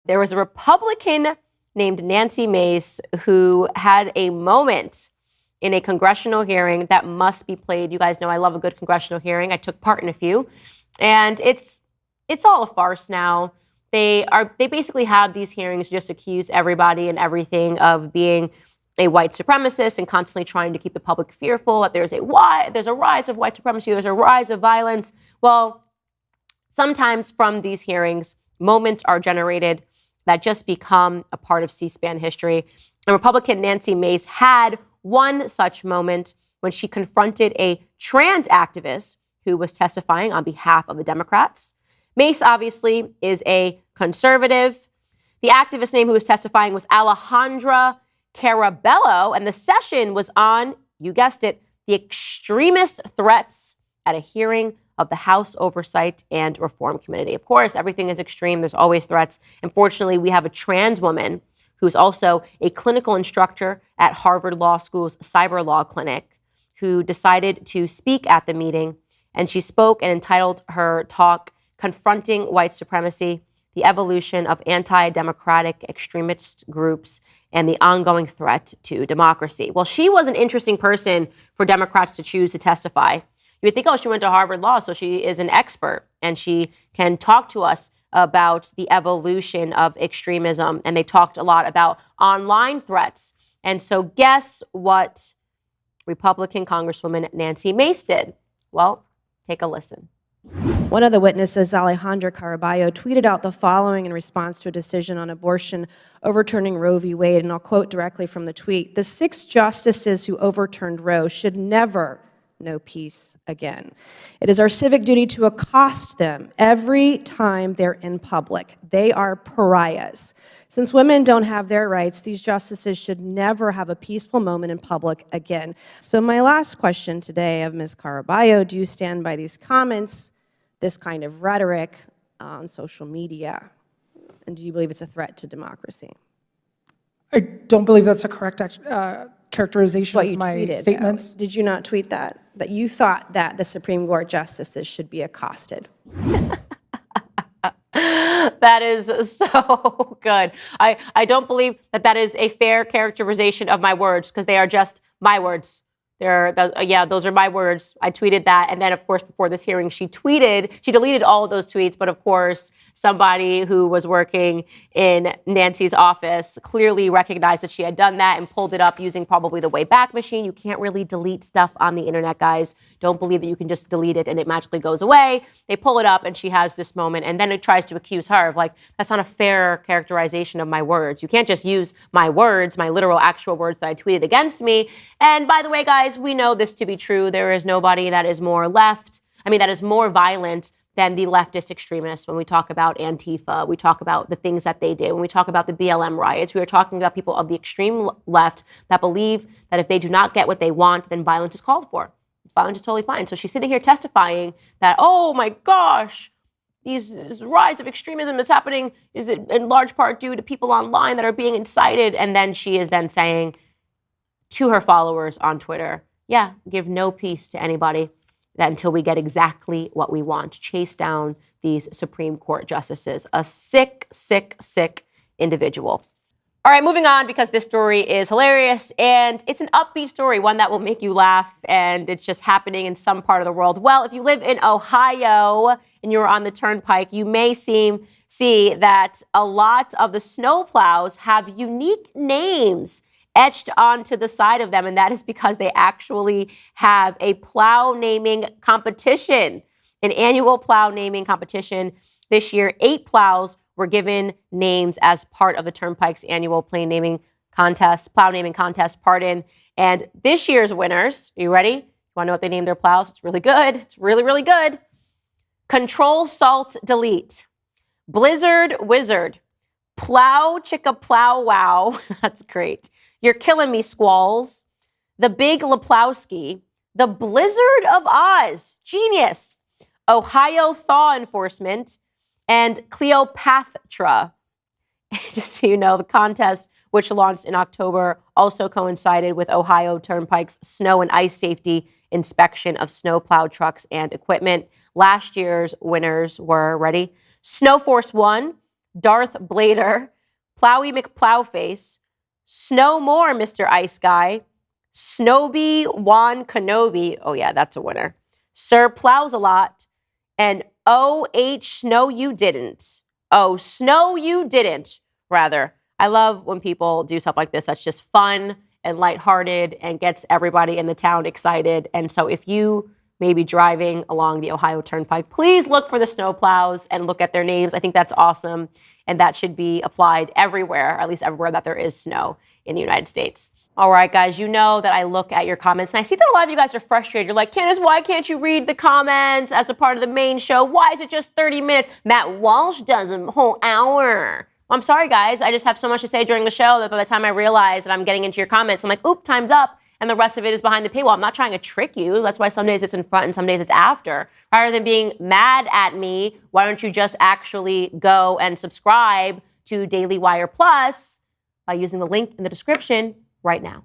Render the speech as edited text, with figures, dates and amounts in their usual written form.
There was a Republican named Nancy Mace who had a moment in a congressional hearing that must be played. You guys know I love a good congressional hearing. I took part in a few. And it's all a farce now. They basically have these hearings to just accuse everybody and everything of being a white supremacist and constantly trying to keep the public fearful that there's a rise of white supremacy, there's a rise of violence. Well, sometimes from these hearings, moments are generated that just become a part of C-SPAN history. And Republican Nancy Mace had one such moment when she confronted a trans activist who was testifying on behalf of the Democrats. Mace obviously is a conservative. The activist name who was testifying was Alejandra Carabello, and the session was on, you guessed it, the extremist threats at a hearing of the House Oversight and Reform Committee. Of course, everything is extreme. There's always threats. Unfortunately, we have a trans woman who's also a clinical instructor at Harvard Law School's cyber law clinic who decided to speak at the meeting. And she spoke and entitled her talk, Confronting White Supremacy, the Evolution of Anti-Democratic Extremist Groups and the Ongoing Threat to Democracy. Well, she was an interesting person for Democrats to choose to testify. You would think, oh, she went to Harvard Law, so she is an expert, and she can talk to us about the evolution of extremism. And they talked a lot about online threats. And so guess what Republican Congresswoman Nancy Mace did? Well, take a listen. One of the witnesses, Alejandra Caraballo, tweeted out the following in response to a decision on abortion overturning Roe v. Wade, and I'll quote directly from the tweet. "The 6 justices who overturned Roe should never know peace again. It is our civic duty to accost them every time they're in public. They are pariahs. Since women don't have their rights, these justices should never have a peaceful moment in public again." So my last question today of Ms. Caraballo, do you stand by these comments, this kind of rhetoric on social media? And do you believe it's a threat to democracy? I don't believe that's a correct characterization of my statements. Did you not tweet that? That you thought that the Supreme Court justices should be accosted? That is so good. I don't believe that is a fair characterization of my words, because they are just my words. Those are my words. I tweeted that. And then, of course, before this hearing, she deleted all of those tweets. But of course, somebody who was working in Nancy's office clearly recognized that she had done that and pulled it up using probably the Wayback Machine. You can't really delete stuff on the internet, guys. Don't believe that you can just delete it and it magically goes away. They pull it up and she has this moment, and then it tries to accuse her of, like, that's not a fair characterization of my words. You can't just use my words, my literal actual words that I tweeted against me. And by the way, guys, we know this to be true. There is nobody that is more that is more violent than the leftist extremists. When we talk about Antifa, we talk about the things that they did. When we talk about the BLM riots, we are talking about people of the extreme left that believe that if they do not get what they want, then violence is called for. Violence is totally fine. So she's sitting here testifying that, oh my gosh, this rise of extremism is happening is in large part due to people online that are being incited. And then she is then saying to her followers on Twitter, yeah, give no peace to anybody until we get exactly what we want. Chase down these Supreme Court justices. A sick, sick, sick individual. All right, moving on, because this story is hilarious and it's an upbeat story, one that will make you laugh, and it's just happening in some part of the world. Well, if you live in Ohio and you're on the turnpike, you may see that a lot of the snowplows have unique names etched onto the side of them, and that is because they actually have a plow naming competition, an annual plow naming competition. This year, 8 plows were given names as part of the Turnpike's annual plow naming contest, And this year's winners, are you ready? You want to know what they named their plows? It's really good. It's really, really good. Control Salt Delete, Blizzard Wizard, Plow Chicka Plow Wow. That's great. You're Killing Me Squalls, The Big Leplowski, The Blizzard of Oz, genius, Ohio Thaw Enforcement, and Cleopatra. Just so you know, the contest, which launched in October, also coincided with Ohio Turnpike's snow and ice safety inspection of snowplow trucks and equipment. Last year's winners were, ready? Snowforce 1, Darth Blader, Plowy McPlowface, Snow More, Mr. Ice Guy, Snowby Juan Kenobi, oh yeah, that's a winner, Sir Plows a Lot, and O.H. Snow You Didn't. Oh, Snow You Didn't, rather. I love when people do stuff like this. That's just fun and lighthearted and gets everybody in the town excited. And so if you may be driving along the Ohio Turnpike, please look for the snowplows and look at their names. I think that's awesome. And that should be applied everywhere, at least everywhere that there is snow in the United States. All right, guys, you know that I look at your comments, and I see that a lot of you guys are frustrated. You're like, Candace, why can't you read the comments as a part of the main show? Why is it just 30 minutes? Matt Walsh does a whole hour. Well, I'm sorry, guys. I just have so much to say during the show that by the time I realize that I'm getting into your comments, I'm like, oop, time's up. And the rest of it is behind the paywall. I'm not trying to trick you. That's why some days it's in front and some days it's after. Rather than being mad at me, why don't you just actually go and subscribe to Daily Wire Plus by using the link in the description right now.